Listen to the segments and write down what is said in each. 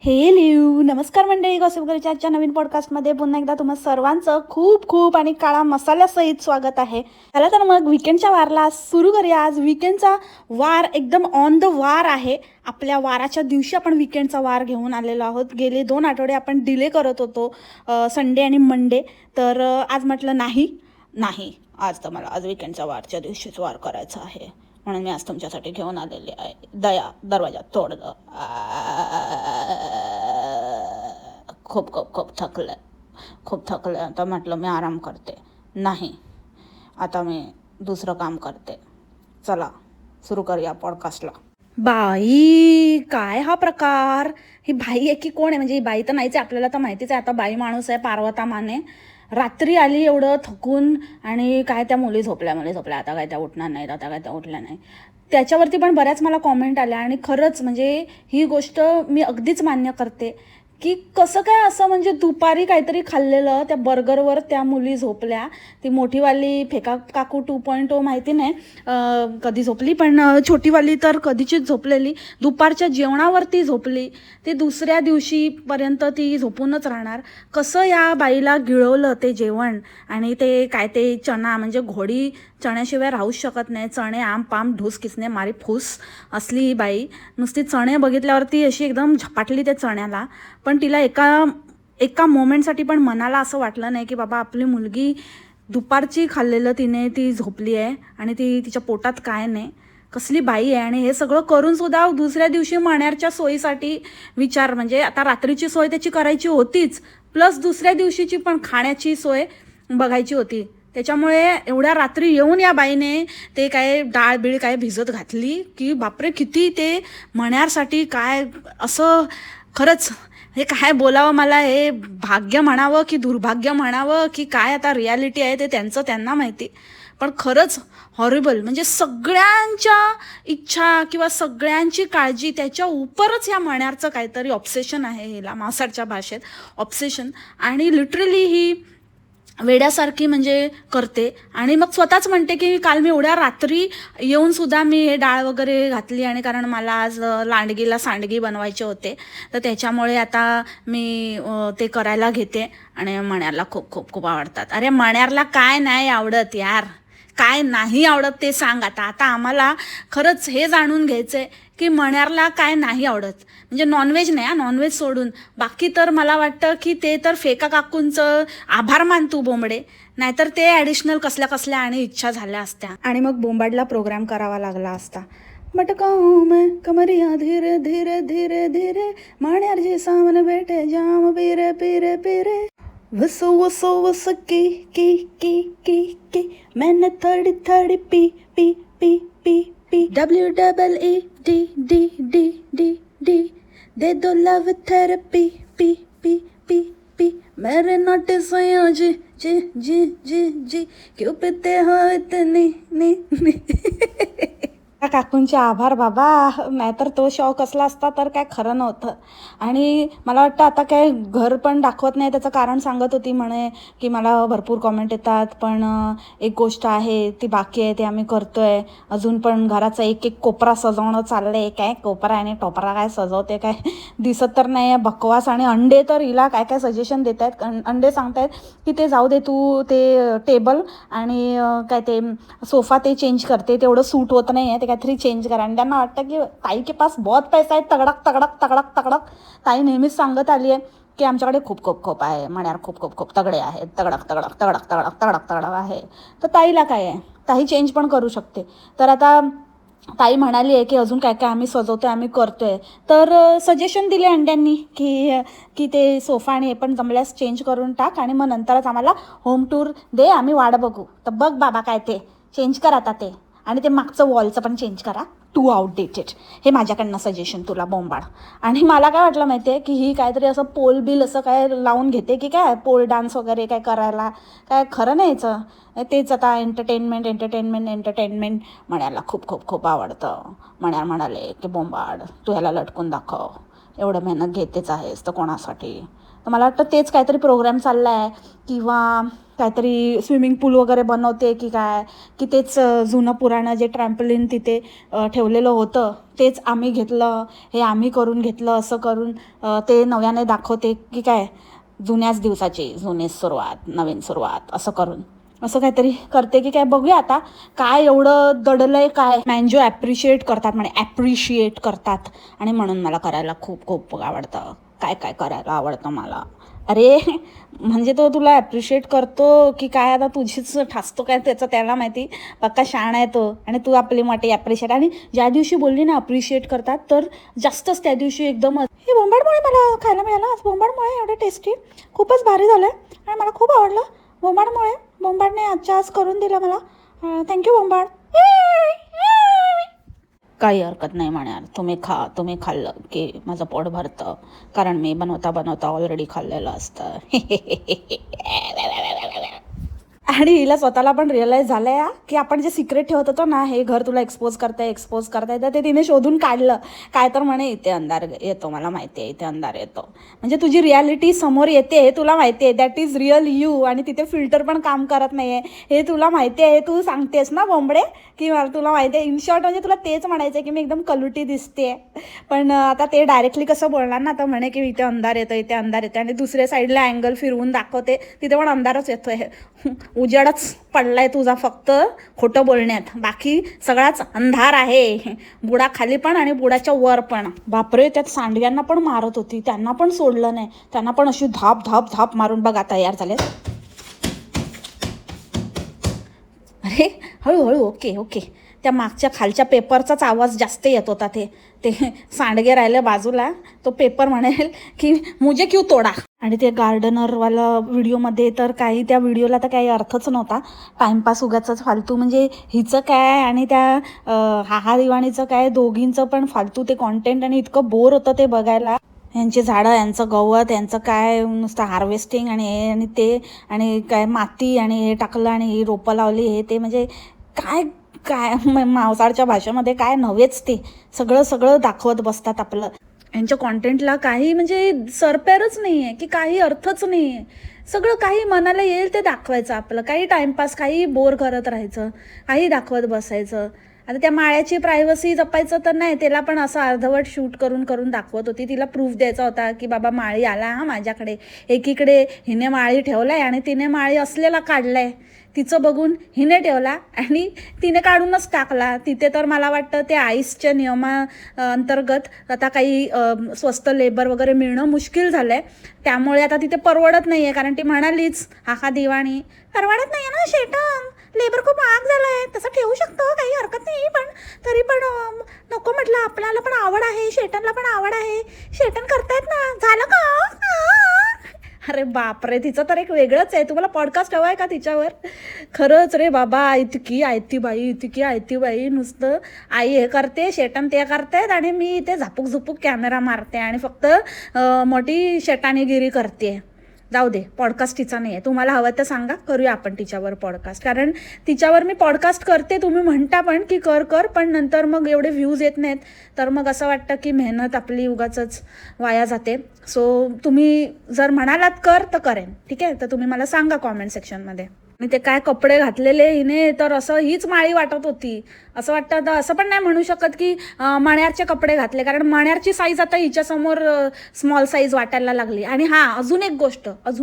Hello नमस्कार मंडळी, गॉसिपगर्लच्या आजच्या नवीन पॉडकास्टमध्ये पुन्हा एकदा तुम्हा सर्वांचं खूप खूप आणि काळा मसाल्यासहित स्वागत आहे. चला तर मग विकेंडच्या वारला सुरू करूया. आज विकेंडचा वार एकदम ऑन द वार आहे. आपल्या वाराच्या दिवशी आपण विकेंडचा वार घेऊन आलेलो आहोत. गेले 2 आठवडे आपण डिले करत होतो, संडे आणि मंडे. तर आज म्हटलं नाही आज तर मला आज विकेंडचा वारच्या दिवशीच वार करायचा आहे, म्हणून मी आज तुमच्यासाठी घेऊन आलेली आहे. दया दरवाजा तोड ग. खूप खूप खूप थकलं आता म्हटलं मी आराम करते. नाही, आता मी दुसरं काम करते. चला सुरू करूया पॉडकास्टला. बाई, काय हा प्रकार? ही बाई आहे की कोण आहे? म्हणजे ही बाई तर नाहीच आहे, आपल्याला तर माहितीच आहे. आता बाई माणूस आहे, पार्वता माने. रात्री आली एवढं थकून, आणि काय त्या मुली झोपल्या आता काय त्या उठणार नाहीत, आता काय त्या उठल्या नाही. त्याच्यावरती पण बऱ्याच मला कॉमेंट आल्या. आणि खरंच म्हणजे ही गोष्ट मी अगदीच मान्य करते की कसं काय असं, म्हणजे दुपारी काहीतरी खाल्लेलं त्या बर्गरवर त्या मुली झोपल्या. ती मोठीवाली फेका काकू 2.0 माहिती नाही कधी झोपली, पण छोटीवाली तर कधीचीच झोपलेली. दुपारच्या जेवणावरती झोपली. ती दुसऱ्या दिवशीपर्यंत ती झोपूनच राहणार. कसं या बाईला गिळवलं ते जेवण. आणि ते काय ते चणा, म्हणजे घोडी चण्याशिवाय राहूच शकत नाही. चणे आम पाम ढूस किसने मारी फूस असली ही बाई. नुसती चणे बघितल्यावरती अशी एकदम झपाटली त्या चण्याला. पण तिला एका मोमेंटसाठी पण मनाला असं वाटलं नाही की बाबा आपली मुलगी दुपारची खाल्लेलं तिने ती झोपली आहे आणि तिच्या पोटात काय नाही. कसली बाई आहे. आणि हे सगळं करून सुद्धा दुसऱ्या दिवशी मण्यारच्या सोयीसाठी विचार, म्हणजे आता रात्रीची सोय त्याची करायची होतीच, प्लस दुसऱ्या दिवशीची पण खाण्याची सोय बघायची होती. त्याच्यामुळे एवढ्या रात्री येऊन या बाईने ते काय डाळ बीळ काय भिजत घातली की बापरे, किती ते मण्यारसाठी काय असं. खरंच हे काय बोलावं मला, हे भाग्य म्हणावं की दुर्भाग्य म्हणावं की काय आता रियालिटी आहे ते त्यांना माहिती. पण खरंच हॉरिबल. म्हणजे सगळ्यांच्या इच्छा किंवा सगळ्यांची काळजी त्याच्या उपरच या मण्यारचं काहीतरी ऑब्सेशन आहे. हिला मावसाडच्या भाषेत ऑब्सेशन. आणि लिटरली ही वेड्यासारखी म्हणजे करते. आणि मग स्वतःच म्हणते की काल मी एवढ्या रात्री येऊन सुद्धा मी हे डाळ वगैरे घातली, आणि कारण मला आज लांडगीला सांडगी बनवायचे होते, तर त्याच्यामुळे आता मी ते करायला घेते. आणि मण्यारला खूप खूप खूप आवडतात. अरे मण्यारला काय नाही आवडत यार? काय नाही आवडत ते सांग आता. आता आम्हाला खरंच हे जाणून घ्यायचं आहे की मण्यारला काय नाही आवडत. म्हणजे नॉनव्हेज नाही, नॉनव्हेज सोडून बाकी तर मला वाटतं की ते तर फेका काकूंचं आभार मान तू बोंबडे, नाहीतर ते ॲडिशनल कसल्या आणि इच्छा झाल्या असत्या आणि मग बोंबाडला प्रोग्राम करावा लागला असता. मटकाऊं मैं कमरिया धीरे धीरे धीरे धीरे, मण्यार जी सामने बैठे जाम पीरे पीरे पीरे, वसो वसो वस की मैंने थोड़ी थोड़ी पी पी पी पी पी, WEED दे दो लव थेरेपी पी पी पी पी, मेरे नोटिस जी जी जी जी जी, क्यों पीते हो इतनी नी नी. त्या काकूंचे आभार बाबा, नाहीतर तो शॉ कसला असता तर काय खरं नव्हतं. आणि मला वाटतं आता काय घर पण दाखवत नाही, त्याचं कारण सांगत होती म्हणे की मला भरपूर कॉमेंट येतात, पण एक गोष्ट आहे ती बाकी आहे, ते आम्ही करतोय. अजून पण घराचा एक कोपरा सजवणं चाललं आहे. काय कोपरा आणि टोपरा काय सजवते काय दिसत तर नाही आहे. बकवास. आणि अंडे तर हिला काय काय सजेशन देत आहेत. अंडे सांगतायत की ते जाऊ दे, तू ते टेबल आणि काय ते सोफा ते चेंज करते, तेवढं सूट होत नाही आहे, ते काहीतरी चेंज करा. आणि त्यांना वाटतं की ताई के पास बहुत पैसा आहे. तगडक तगडक तगडक तगडक. ताई नेहमीच सांगत आली आहे की आमच्याकडे खूप खूप खूप आहे, मण्यार खूप खूप खूप तगडे आहेत, तगडक तगडक तगडक तगडक तगडक तगडक आहे. तर ताईला काय आहे, ताई चेंज पण करू शकते. तर आता ताई म्हणाली आहे की अजून काय काय आम्ही सजवतोय, आम्ही करतोय. तर सजेशन दिले अंड्यांनी की ते सोफा आणि हे पण जमल्यास चेंज करून टाक, आणि मग नंतरच आम्हाला होम टूर दे, आम्ही वाट बघू. तर बघ बाबा काय ते चेंज करा आता ते. आणि ते मागचं वॉलचं पण चेंज करा, टू आउटडेटेड. हे माझ्याकडनं सजेशन तुला बोंबाड. आणि मला काय वाटलं माहिती आहे की ही काहीतरी असं पोल बिल असं काय लावून घेते की काय पोल डान्स वगैरे काय करायला. काय खरं नाहीचं तेच. आता एंटरटेनमेंट मण्याला खूप खूप खूप आवडतं. मण्यार म्हणाले की बोंबाड तू ह्याला लटकून दाखव, एवढं मेहनत घेतेच आहेस तर कोणासाठी. तर मला वाटतं तेच काहीतरी प्रोग्राम चालला आहे, किंवा काहीतरी स्विमिंग पूल वगैरे बनवते की काय, की तेच जुनं पुराणं जे ट्रॅम्पलिन तिथे ठेवलेलं होतं तेच आम्ही घेतलं, हे आम्ही करून घेतलं असं करून ते नव्याने दाखवते की काय, जुन्याच दिवसाची जुनी सुरुवात नवीन सुरुवात असं करून असं काहीतरी करते की काय. बघूया आता काय एवढं दडलंय काय. मॅन्जो ॲप्रिशिएट करतात म्हणे, ॲप्रिशिएट करतात, आणि म्हणून मला करायला खूप खूप आवडतं. काय काय करायला आवडतं मला. अरे म्हणजे तो तुला ॲप्रिशिएट करतो की काय, आता तुझीच ठासतो काय त्याचं त्याला माहिती. पक्का शाण आहे तो, आणि तू आपली मोठी ॲप्रिशिएट. आणि ज्या दिवशी बोलली ना अप्रिशिएट करतात, तर जास्तच त्या दिवशी एकदम हे बोंबाडमुळे मला खायला मिळालं आज. बोंबाडमुळे एवढं टेस्टी, खूपच भारी झालं आणि मला खूप आवडलं. बोंबाडमुळे, बोंबाडने आजच्या आज करून दिलं मला. थँक्यू बोंबाड. काही हरकत नाही म्हणाल, तुम्ही तुम्ही खाल्लं की माझं पोट भरतं, कारण मी बनवता बनवता ऑलरेडी खाल्लेलं असतं. आणि हिला स्वतःला पण रिअलाईज झालं आहे की आपण जे सिक्रेट ठेवत होतो ना, हे घर तुला एक्सपोज करताय तर ते तिने शोधून काढलं. काय तर म्हणे इथे अंधार येतो, मला माहिती आहे इथे अंधार येतो, म्हणजे तुझी रियालिटी समोर येते, तुला माहिती आहे दॅट इज रिअल यू, आणि तिथे फिल्टर पण काम करत नाही आहे हे तुला माहिती आहे. तू सांगतेस ना बोंबडे की मला तुला माहिती आहे. इन शॉर्ट म्हणजे तुला तेच म्हणायचं आहे की मी एकदम कलुटी दिसते. पण आता ते डायरेक्टली कसं बोलणार ना, तर म्हणे की इथे अंधार येतो, इथे अंधार येतो, आणि दुसऱ्या साईडला अँगल फिरवून दाखवते, तिथे पण अंधारच येतो आहे. उजेडच पडलाय तुझा फक्त खोटं बोलण्यात, बाकी सगळाच अंधार आहे. बुडा खाली पण आणि बुडाच्या वर पण. बापरे, त्यात सांडग्यांना पण मारत होती, त्यांना पण सोडलं नाही, त्यांना पण अशी धाप धाप धाप मारून बघा तयार झाले. अरे हळूहळू, ओके ओके. त्या मागच्या खालच्या पेपरचाच आवाज जास्त येत होता. ते सांडगे राहिले बाजूला, तो पेपर म्हणेल की मुझे क्यों तोडा. आणि ते गार्डनरवाला व्हिडिओमध्ये तर काही, त्या व्हिडिओला तर काही अर्थच नव्हता, टाईमपास उगाचच फालतू. म्हणजे हिचं काय आणि त्या हाहा दिवाणीचं काय, दोघींचं पण फालतू ते कॉन्टेंट, आणि इतकं बोर होतं ते बघायला. यांची झाडं, यांचं गवत, यांचं काय नुसतं हार्वेस्टिंग आणि हे आणि ते, आणि काय माती आणि हे टाकलं आणि रोपं लावली हे ते, म्हणजे काय काय मावसाळच्या भाषेमध्ये काय नव्हेच, ते सगळं दाखवत बसतात आपलं. यांच्या कॉन्टेंटला काही म्हणजे सरपेरच नाही आहे, की काही अर्थच नाही आहे. सगळं काही मनाला येईल ते दाखवायचं आपलं, काही टाईमपास, काही बोर करत राहायचं, काही दाखवत बसायचं. आता त्या माळ्याची प्रायव्हसी जपायचं तर नाही, त्याला पण असं अर्धवट शूट करून दाखवत होती. तिला प्रूफ द्यायचा होता की बाबा माळी आला हा माझ्याकडे, एकीकडे हिने माळी ठेवलाय आणि तिने माळी असलेला काढलाय, तिचं बघून हिने ठेवला आणि तिने काढूनच टाकला. तिथे तर मला वाटतं ते आईसच्या अंतर्गत आता काही स्वस्त लेबर वगैरे मिळणं मुश्किल झालं आहे, त्यामुळे आता तिथे परवडत नाही आहे. कारण ती म्हणालीच हाका दिवाणी, परवडत नाही आहे ना शेटन, लेबर खूप महाग झालं आहे. तसं ठेवू शकतो, काही हरकत नाही, पण तरी पण नको म्हटलं, आपल्याला पण आवड आहे, शेटनला पण आवड आहे, शेटन करतायत ना, झालं का. अरे बापरे, तिचं तर एक वेगळंच आहे. तुम्हाला पॉडकास्ट हवा आहे का तिच्यावर. खरंच रे बाबा, इतकी आयती बाई, नुसतं आई हे करते, शेटन ते करतायत, आणि मी इथे झापूक कॅमेरा मारते आणि फक्त मोठी शेटाणीगिरी करते. जाऊ दे, पॉडकास्ट तिचा नाही आहे. तुम्हाला हवं तर सांगा, करूया आपण तिच्यावर पॉडकास्ट. कारण तिच्यावर मी पॉडकास्ट करते, तुम्ही म्हणता पण की कर, पण नंतर मग एवढे व्ह्यूज येत नाहीत, तर मग असं वाटतं की मेहनत आपली उगाचच वाया जाते. सो तुम्ही जर म्हणालात कर तर करेन, ठीक आहे. तर तुम्ही मला सांगा कॉमेंट सेक्शनमध्ये. आणि ते काय कपडे घातलेले हिने, तर असं हीच माळी वाटत होती. असं वाटतं, आता असं पण नाही म्हणू शकत की मण्यारचे कपडे घातले, कारण मण्यारची साईज आता हिच्यासमोर स्मॉल साईज वाटायला लागली. आणि हां, अजून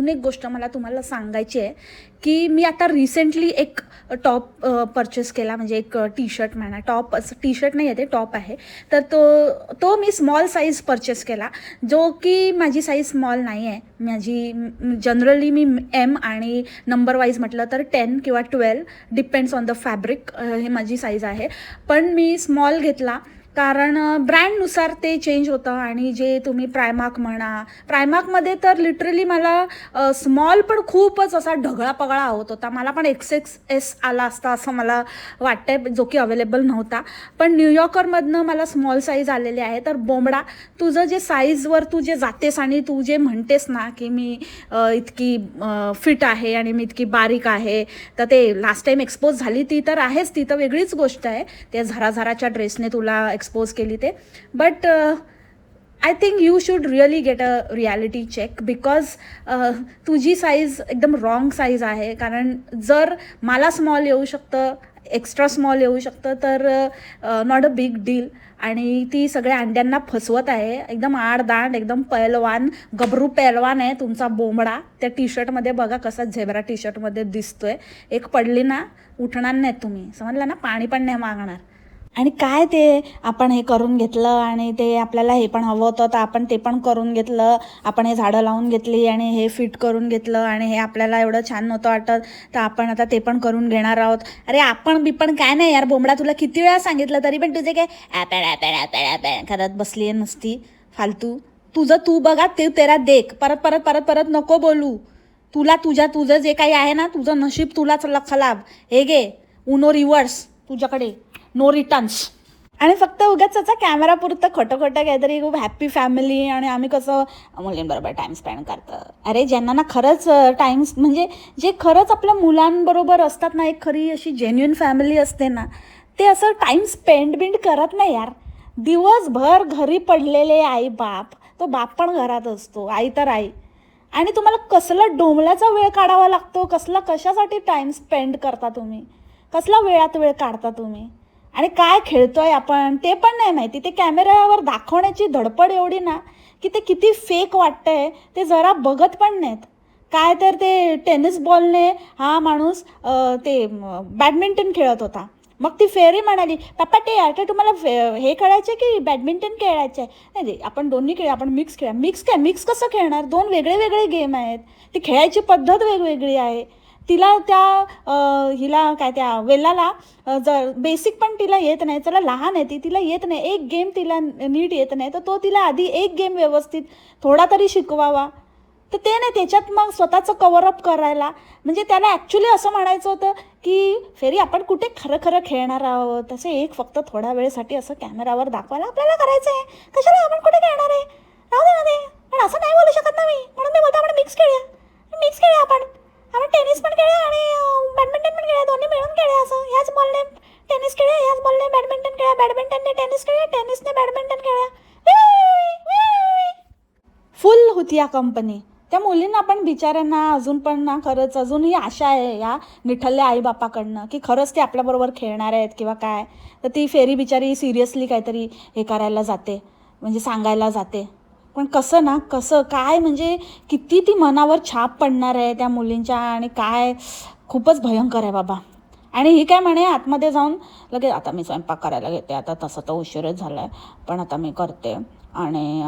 एक गोष्ट मला तुम्हाला सांगायची आहे की मी आता रिसेंटली एक टॉप परचेस केला, म्हणजे एक टी शर्ट म्हणा, टी शर्ट नाही आहे ते, टॉप आहे. तर तो मी स्मॉल साईज परचेस केला, जो की माझी साईज स्मॉल नाही आहे. माझी जनरली मी एम आणि नंबर वाईज म्हटलं तर 10 किंवा 12 डिपेंड्स ऑन द फॅब्रिक, हे माझी साईज आहे. पण मी स्मॉल घेतला कारण ब्रँडनुसार ते चेंज होतं. आणि जे तुम्ही प्रायमार्क म्हणा, प्रायमार्कमध्ये तर लिटरली मला स्मॉल पण खूपच असा ढगळा पगळा होत होता. मला पण XXS आला असता असं मला वाटतंय, जो की अवेलेबल नव्हता. पण न्यूयॉर्करमधनं मला स्मॉल साईज आलेली आहे. तर बोंबडा, तुझं जे साईजवर तू जे जातेस आणि तू जे म्हणतेस ना की मी इतकी फिट आहे आणि मी इतकी बारीक आहे, तर ते लास्ट टाईम एक्सपोज झाली ती तर आहेच, ती तर वेगळीच गोष्ट आहे. त्या झराझराच्या ड्रेसने तुला एक्सपोज केली ते. But I think you should really get a reality check because तुझी साईज एकदम रॉंग साईज आहे. कारण जर मला स्मॉल येऊ शकतं, एक्स्ट्रा स्मॉल येऊ शकतं, तर नॉट अ बिग डील. आणि ती सगळ्या अंड्यांना फसवत आहे. एकदम आडदांड, एकदम पैलवान, गबरू पैलवान आहे तुमचा बोंबडा. त्या टी शर्टमध्ये बघा कसा झेब्रा टी शर्टमध्ये दिसतोय. एक पडली ना उठणार नाही तुम्ही, समजलं ना, पाणी पण नाही मागणार. आणि काय ते आपण हे करून घेतलं आणि ते आपल्याला हे पण हवं होतं तर आपण ते पण करून घेतलं. आपण हे झाडं लावून घेतली आणि हे फिट करून घेतलं आणि हे आपल्याला एवढं छान नव्हतं वाटत तर आपण आता ते पण करून घेणार आहोत. अरे आपण काय नाही यार बोंबडा, तुला किती वेळा सांगितलं तरी पण तुझे काय ॲपॅड करत बसली नसती फालतू. तुझं तू बघा, ते तेरा देख. परत परत परत परत नको बोलू. तुझं जे काही आहे ना, तुझं नशीब तुलाच खराब. हे घे उनो रिव्हर्स तुझ्याकडे, नो रिटर्न्स. आणि फक्त उगाच त्याचा कॅमेरापुरतं खोटं काहीतरी खूप हॅप्पी फॅमिली आणि आम्ही कसं मुलींबरोबर टाईम स्पेंड करतं. अरे ज्यांना ना खरंच म्हणजे जे खरंच आपल्या मुलांबरोबर असतात ना, एक खरी अशी जेन्युइन फॅमिली असते ना, ते असं टाईम स्पेंड करत नाही यार. दिवसभर घरी पडलेले आई बाप, तो बाप पण घरात असतो, आई तर आई. आणि तुम्हाला कसला डोंबल्याचा वेळ काढावा लागतो, कशासाठी टाईम स्पेंड करता तुम्ही, कसला वेळात वेळ काढता तुम्ही. आणि काय खेळतोय आपण ते पण नाही माहिती. ते कॅमेऱ्यावर दाखवण्याची धडपड एवढी ना की ते किती फेक वाटतंय ते जरा बघत पण नाहीत. काय तर ते टेनिस बॉलने हा माणूस ते बॅडमिंटन खेळत होता. मग ती फेरी म्हणाली, पप्पा ते आता तुम्हाला हे खेळायचं की बॅडमिंटन खेळायचं आहे. नाही आपण दोन्ही खेळ, आपण मिक्स कसं खेळणार. दोन वेगळे वेगळे गेम आहेत. ती खेळायची पद्धत वेगवेगळी आहे. तिला हिला काय त्या वेलाला जर बेसिक पण तिला येत नाही, चला लहान आहे ती, तिला येत नाही, एक गेम तिला नीट येत नाही, तर तो तिला आधी एक गेम व्यवस्थित थोडा तरी शिकवावा. तर ते नाही, त्याच्यात मग स्वतःचं कव्हरअप करायला. म्हणजे त्याला ॲक्च्युली असं म्हणायचं होतं की फेरी आपण कुठे खरं खेळणार आहोत, तसे एक फक्त थोड्या वेळेसाठी असं कॅमेरावर दाखवायला आपल्याला करायचं आहे. कशाला आपण कुठे खेळणार आहे, राहू दे मध्ये. पण असं नाही बोलू शकत ना मी, म्हणून मी बोलतो आपण मिक्स खेळूया आपण टेनिस पण खेळूया आणि बॅडमिंटन पण खेळूया, दोन्ही मिळून खेळूया. असं ह्याच बॉलने टेनिस खेळूया, ह्याच बॉलने बॅडमिंटन खेळूया, बॅडमिंटनने टेनिस खेळूया, टेनिसने बॅडमिंटन खेळूया. फुल होती या कंपनी. त्या मुलींना पण बिचाऱ्यांना अजून पण ना, खरंच अजूनही आशा आहे या निठल्ल्या आईबापाकडनं की खरंच ते आपल्याबरोबर खेळणार आहेत किंवा काय. तर ती फेरी बिचारी सिरियसली काहीतरी हे करायला जाते, म्हणजे सांगायला जाते. पण कसं काय, म्हणजे किती ती मनावर छाप पडणार आहे त्या मुलींच्या. आणि काय खूपच भयंकर आहे बाबा. आणि ही काय म्हणे आतमध्ये जाऊन लगेच, आता मी स्वयंपाक करायला घेते, आता तसं तर उशीरच झाला आहे पण आता मी करते. आणि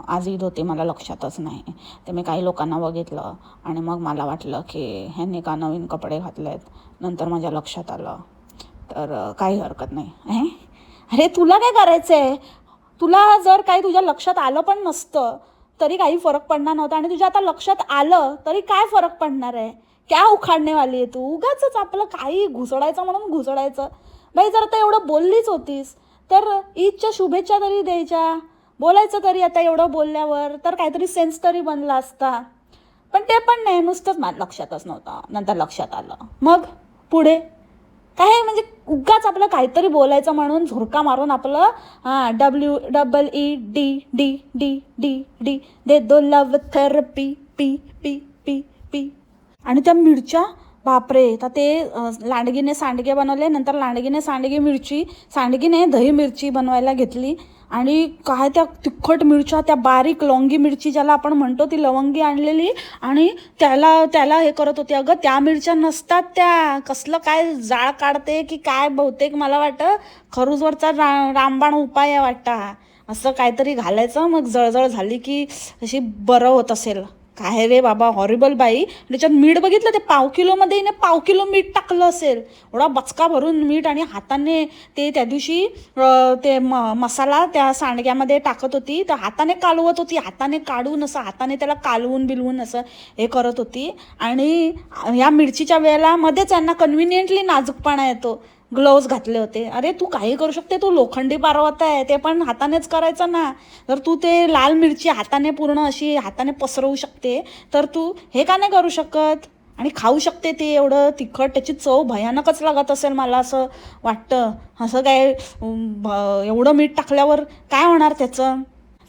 आज ईद होती, मला लक्षातच नाही. ते मी काही लोकांना बघितलं आणि मग मला वाटलं की ह्यांनी का नवीन कपडे घातले आहेत. नंतर माझ्या लक्षात आलं. तर काही हरकत नाही. अरे तुला काय करायचं आहे, तुला जर काही तुझ्या लक्षात आलं पण नसतं तरी काही फरक पडणार नव्हता. आणि तुझ्या आता लक्षात आलं तरी काय फरक पडणार आहे. क्या उखाडणे वाली आहे तू. उगाच आपलं काही घुसडायचं म्हणून घुसडायचं. बाई जर आता एवढं बोललीच होतीस तर ईदच्या शुभेच्छा तरी द्यायच्या, बोलायचं तरी. आता एवढं बोलल्यावर तर काहीतरी सेन्स तरी बनला असता. पण ते पण नाही, नुसतंच माझ्या लक्षातच नव्हतं, नंतर लक्षात आलं. मग पुढे काय, म्हणजे उगाच आपलं काहीतरी बोलायचं म्हणून झुरका मारून आपलं WEED दे दो लव थेरपी पी पी पी पी. आणि त्या मिरच्या बापरे. तर ते लांडगीने सांडगे बनवले, नंतर लांडगीने सांडगीने दही मिरची बनवायला घेतली. आणि काय त्या तिखट मिरच्या, त्या बारीक लवंगी मिरची ज्याला आपण म्हणतो, ती लवंगी आणलेली आणि त्याला हे करत होती. अगं त्या मिरच्या नसतात त्या, कसलं काय जाळ काढते की काय, बहुतेक मला वाटतं खरूजवरचा रामबाण उपाय आहे वाटतं. असं काहीतरी घालायचं, मग जळजळ झाली की अशी बरं होत असेल. काय रे बाबा, हॉरिबल बाई. त्याच्यात मीठ बघितलं, ते 1/2 किलोमध्ये हिने 1/2 किलो मीठ टाकलं असेल, एवढा बचका भरून मीठ. आणि हाताने ते त्या दिवशी ते मसाला त्या सांडग्यामध्ये टाकत होती, तर हाताने कालवत होती, हाताने काढून असं हाताने त्याला कालवून बिलवून असं हे करत होती. आणि या मिरचीच्या वेळेला मध्येच यांना कन्व्हिनियंटली नाजूकपणा येतो, ग्लोव्ज घातले होते. अरे तू काही करू शकते, तू लोखंडी पारवत आहे, ते पण हातानेच करायचं ना. जर तू ते लाल मिरची हाताने पूर्ण अशी हाताने पसरवू शकते तर तू हे का नाही करू शकत. आणि खाऊ शकते ते एवढं तिखट, त्याची चव भयानकच लागत असेल मला असं वाटतं. असं काय एवढं मीठ टाकल्यावर काय होणार त्याचं.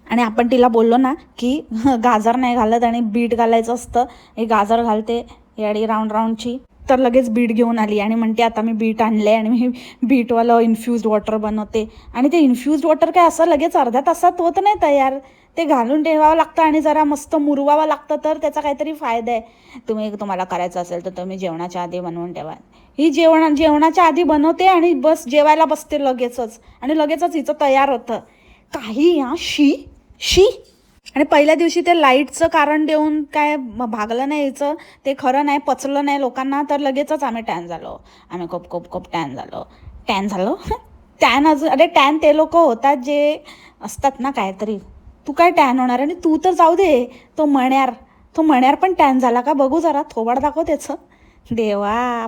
आणि आपण तिला बोललो ना की गाजर नाही घालत आणि बीट घालायचं असतं, हे गाजर घालते याडी राऊंडची, तर लगेच बीट घेऊन आली आणि म्हणते आता मी बीट आणले आणि मी बीटवालं इन्फ्युज्ड वॉटर बनवते. आणि ते इन्फ्युज्ड वॉटर काय असं लगेच अर्ध्या तासात होत नाही तयार, ते घालून ठेवावं लागतं आणि जरा मस्त मुरवावं लागतं, तर त्याचा काहीतरी फायदा आहे. तुम्हाला करायचं असेल तर तुम्ही जेवणाच्या आधी बनवून ठेवा. ही जेवणाच्या आधी बनवते आणि बस जेवायला बसते लगेचच, आणि लगेचच हिचं तयार होतं. काही शी शी. आणि पहिल्या दिवशी ते लाईटचं कारण देऊन काय भागलं नाही हिचं, ते खरं नाही, पचलं नाही लोकांना, तर लगेचच आम्ही टॅन झालो. आम्ही खूप खूप खूप टॅन झालो टॅन अजून, अरे टॅन ते लोक होतात जे असतात ना काहीतरी. तू काय टॅन होणार, आणि तू तर जाऊ दे, तो मण्यार पण टॅन झाला का बघू जरा, थोबाड दाखव त्याचं. देवा.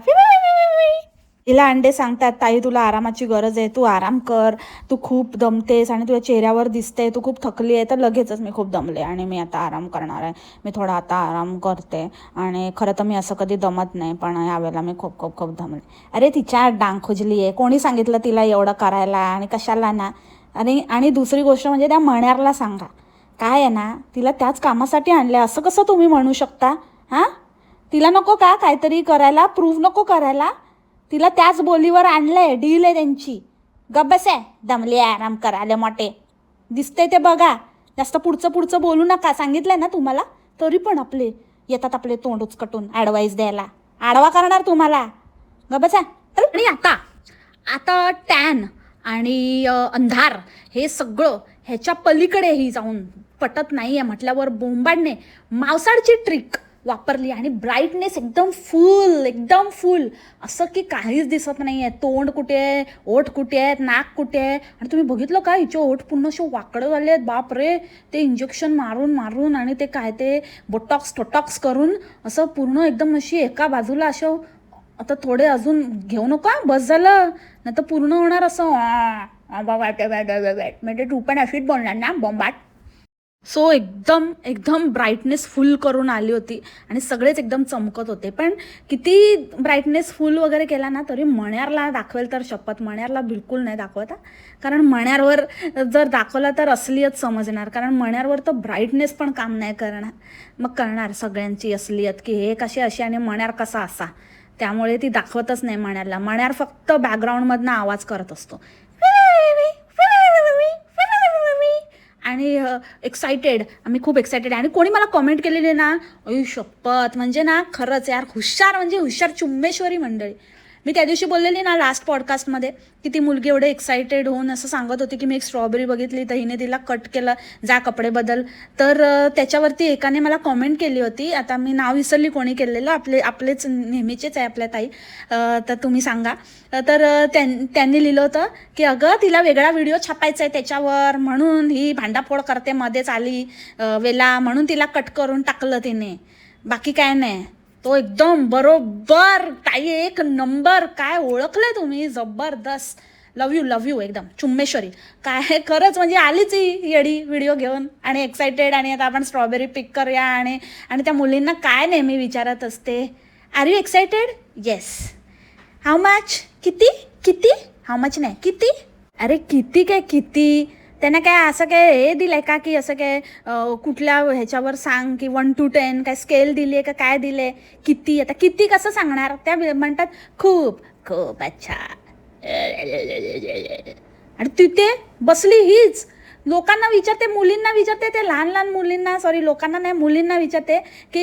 तिला अंडे सांगतात ताई तुला आरामाची गरज आहे, तू आराम कर, तू खूप दमतेस आणि तुझ्या चेहऱ्यावर दिसते तू खूप थकली आहे. तर लगेचच मी खूप दमले आणि मी आता आराम करणार आहे, मी थोडा आता आराम करते. आणि खरं तर मी असं कधी दमत नाही, पण यावेळेला मी खूप खूप खूप दमले. अरे तिच्या डांग खुजली आहे, कोणी सांगितलं तिला एवढं करायला आणि कशाला ना. आणि दुसरी गोष्ट म्हणजे त्या मण्यारला सांगा, काय आहे ना, तिला त्याच कामासाठी आणलं, असं कसं तुम्ही म्हणू शकता. हां, तिला नको का काहीतरी करायला, प्रूव्ह नको करायला, तिला त्याच बोलीवर आणलंय, डील आहे त्यांची. गब्बस आहे, दमले आराम करायला मोठे दिसते ते बघा, जास्त पुढचं बोलू नका, सांगितलंय ना तुम्हाला. तरी पण येतात आपले तोंड उचकटून ॲडवाईस द्यायला, आडवा करणार तुम्हाला. गब्बस आहे. आणि आता टॅन आणि अंधार हे सगळं ह्याच्या पलीकडेही जाऊन पटत नाही आहे म्हटल्यावर बोंबाडने मावसाळची ट्रिक वापरली आणि ब्राईटनेस एकदम फुल, असं की काहीच दिसत नाही आहे. तोंड कुठे आहे, ओठ कुठे आहेत, नाक कुठे आहे. आणि तुम्ही बघितलं का, हिचे ओठ पूर्ण असे वाकडं झाले आहेत, बाप रे. ते इंजेक्शन मारून आणि ते काय ते बोटॉक्स करून असं पूर्ण एकदम अशी एका बाजूला असं. आता थोडे अजून घेऊ नका, बस झालं, नाही तर पूर्ण होणार असं म्हणजे तू पण अशीच बोलणार ना बॉम्बाट. सो एकदम ब्राईटनेस फुल करून आली होती आणि सगळेच एकदम चमकत होते. पण किती ब्राईटनेस फुल वगैरे केला ना तरी मण्यारला दाखवेल तर शपथ, मण्यारला बिलकुल नाही दाखवत. कारण मण्यारवर जर दाखवला तर असलियत समजणार, कारण मण्यारवर तर ब्राईटनेस पण काम नाही करणार. मग करणार सगळ्यांची असलियत की हे कसे असे आणि मण्यार कसा असा. त्यामुळे ती दाखवतच नाही मण्यारला. मण्यार फक्त बॅकग्राऊंडमधनं आवाज करत असतो आणि एक्सायटेड, आम्ही खूप एक्सायटेड आहे. आणि कोणी मला कॉमेंट केलेली ना, अय शपथ, म्हणजे ना खरंच यार हुशार, म्हणजे हुशार चुम्मेश्वरी मंडळी. मी त्या दिवशी बोललेली ना लास्ट पॉडकास्टमध्ये की ती मुलगी एवढे एक्सायटेड होऊन असं सांगत होती की मी एक स्ट्रॉबेरी बघितली तर हिने तिला कट केलं, जा कपडे बदल. तर त्याच्यावरती एकाने मला कॉमेंट केली होती, आता मी नाव विसरली कोणी केलेलं, आपलेच नेहमीचेच आहे आपल्या ताई, तर तुम्ही सांगा. तर त्यांनी लिहिलं होतं की अगं तिला वेगळा व्हिडिओ छापायचा आहे त्याच्यावर, म्हणून ही भांडाफोड करते, मध्येच आली वेला, म्हणून तिला कट करून टाकलं तिने, बाकी काय नाही. तो एकदम बरोबर ताई, एक नंबर, काय ओळखले तुम्ही, जबरदस्त. लव यू एकदम चुम्मेश्वरी. काय खरंच म्हणजे आलीच ही येडी व्हिडिओ घेऊन आणि एक्सायटेड, आणि आता आपण स्ट्रॉबेरी पिक करूया. आणि त्या मुलींना काय नेहमी विचारत असते, are you excited, yes, how much, किती, हाऊ मच नाही, किती. अरे किती काय किती, त्यांना काय असं काय हे दिलं आहे का की असं काय कुठल्या ह्याच्यावर सांग की 1 to 10 काय स्केल दिली आहे का काय दिलं आहे. किती, आता किती कसं सांगणार, त्या म्हणतात खूप खूप अच्छा. आणि तिथे बसली हीच लोकांना विचारते, मुलींना विचारते, ते लहान मुलींना, सॉरी लोकांना नाही, मुलींना विचारते की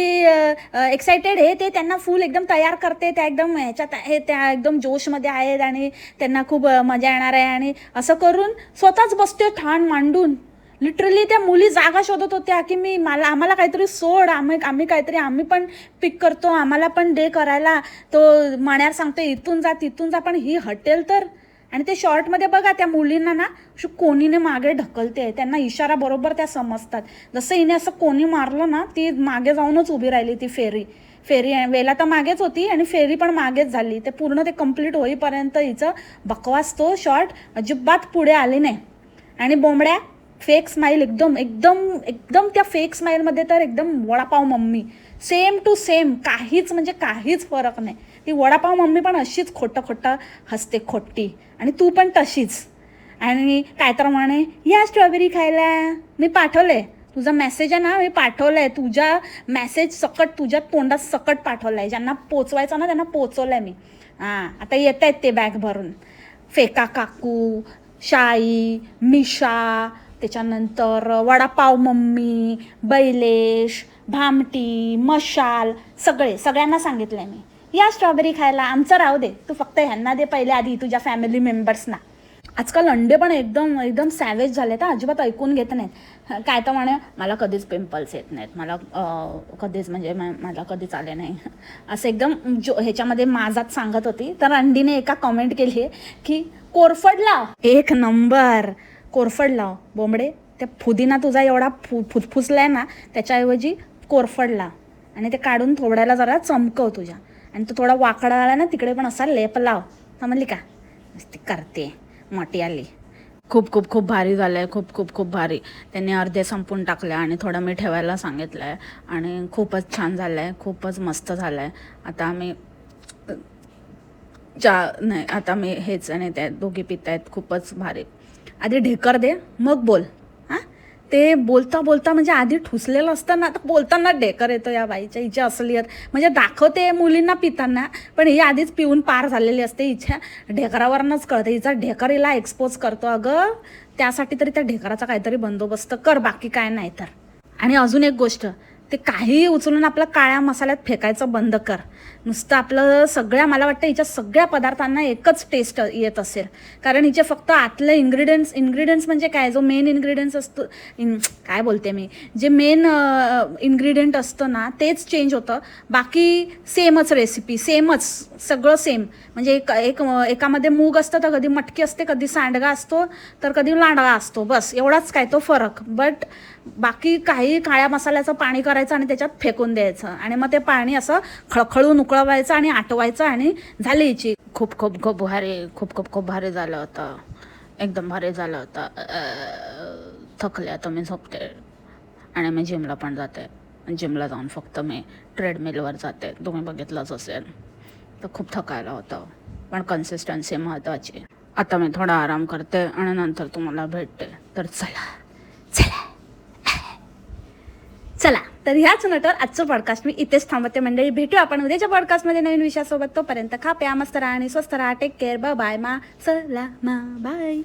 एक्सायटेड हे ते, त्यांना फुल एकदम तयार करते, त्या एकदम ह्याच्यात आहे, त्या एकदम जोशमध्ये आहेत आणि त्यांना खूप मजा येणार आहे. आणि असं करून स्वतःच बसते ठाण मांडून. लिटरली त्या मुली जागा शोधत होत्या की आम्हाला काहीतरी सोड, आम्ही काहीतरी, आम्ही पण पिक करतो, आम्हाला पण डे करायला. तो मण्यार सांगतो इथून जा, पण ही हटेल तर. आणि ते शॉर्टमध्ये बघा त्या मुलींना ना कोणीने मागे ढकलते, त्यांना इशारा बरोबर त्या समजतात. जसं हिने असं कोणी मारलं ना, ती मागे जाऊनच उभी राहिली. ती फेरी वेला तर मागेच होती आणि फेरी पण मागेच झाली. ते पूर्ण ते कंप्लीट होईपर्यंत हिचं बकवास तो शॉर्ट अजिबात पुढे आली नाही. आणि बोंबड्या फेक स्माईल, एकदम त्या फेक स्माईलमध्ये तर एकदम vada pav mummy same to same, काहीच फरक नाही. ती वडापाव मम्मी पण अशीच खोटं हसते, खोटी, आणि तू पण तशीच. आणि काय तर म्हणे या स्ट्रॉबेरी खायला. मी पाठवले तुझा मेसेज आहे ना, मी पाठवलंय तुझ्या मेसेज सकट, तुझ्या तोंडात सकट पाठवलंय. ज्यांना पोचवायचं ना त्यांना पोचवलंय मी. हां, आता येत आहेत ते बॅग भरून. फेका काकू, शाई, मिशा, त्याच्यानंतर वडापाव मम्मी, बैलेश, भामटी, मशाल, सगळ्यांना सांगितलं आहे मी या स्ट्रॉबेरी खायला. आमचं राहू दे, तू फक्त ह्यांना दे पहिले आधी, तुझ्या फॅमिली मेंबर्सना. आजकाल अंडे पण एकदम एकदम सॅवेज झाले तर अजिबात ऐकून घेत नाहीत. काय तर म्हणे मला कधीच पिंपल्स येत नाहीत, मला कधीच म्हणजे मला कधीच आले नाही असं एकदम ह्याच्यामध्ये माझात सांगत होती. तर अंडीने एका कमेंट केली आहे की कोरफड लाव, 1 नंबर कोरफड लाव बोंबडे. त्या फुदीना तुझा एवढा फुसफुसलाय ना, त्याच्याऐवजी कोरफड लाव आणि ते काढून थोड्याला जरा चमकव तुझ्या, आणि तो थोडा वाकडा आला ना तिकडे पण असा लेप लाव. समजली का? ती करते मोठी आली. खूप भारी झालं आहे, खूप भारी. त्यांनी अर्धे संपून टाकले आणि थोडं मी ठेवायला सांगितलं आहे आणि खूपच छान झालं आहे, खूपच मस्त झालं आहे. आता आम्ही नाही, आता मी हेच आणि त्या दोघी पित आहेत. खूपच भारी. आधी ढेकर दे मग बोल. हां, ते बोलता म्हणजे आधी ठुसलेलं असतं ना, तर बोलताना ढेकर येतो या बाईच्या. हिची असलियत म्हणजे दाखवते मुलींना पिताना, पण ही आधीच पिऊन पार झालेली असते. हिच्या ढेकरावरनंच कळतं, हिचा ढेकर हिला एक्सपोज करतो. अगं त्यासाठी तरी त्या ढेकराचा काहीतरी बंदोबस्त कर, बाकी काय नाही तर. आणि अजून एक गोष्ट, ते काही उचलून आपलं काळ्या मसाल्यात फेकायचं बंद कर. नुसतं आपलं मला वाटतं हिच्या सगळ्या पदार्थांना एकच टेस्ट येत असेल, कारण हिचे फक्त आतलं इन्ग्रेडियंट्स म्हणजे काय, जो मेन इन्ग्रेडियंट्स असतो, काय बोलते मी, जे मेन इन्ग्रेडियंट असतं ना तेच चेंज होतं. बाकी सेमच रेसिपी, सेमच सगळं सेम. म्हणजे एकामध्ये मूग असतं तर कधी मटकी असते, कधी सांडगा असतो तर कधी लांडगा असतो, बस एवढाच काय तो फरक. बट बाकी काही काळ्या मसाल्याचं पाणी करायचं आणि त्याच्यात फेकून द्यायचं आणि मग ते पाणी असं खळखळून उकळवायचं आणि आटवायचं आणि झाली हिची. खूप भारी झालं होतं, एकदम भारी झालं होतं. थकले आता मी झोपते आणि मी जिमला पण जाते. जिमला जाऊन फक्त मी ट्रेडमिलवर जाते, तुम्ही बघितलंच असेल. तर खूप थकायला होतं, पण कन्सिस्टन्सी महत्त्वाची. आता मी थोडा आराम करते आणि नंतर तुम्हाला भेटते. तर चला तर ह्याच नोटवर आजचं पॉडकास्ट मी इथेच थांबवते मंडळी. भेटू आपण उद्याच्या पॉडकास्टमध्ये नवीन विषयासोबत. तोपर्यंत खा प्या, मस्त राहा आणि स्वस्त राहा. टेक केअर, बाय मा सलामा, बाय.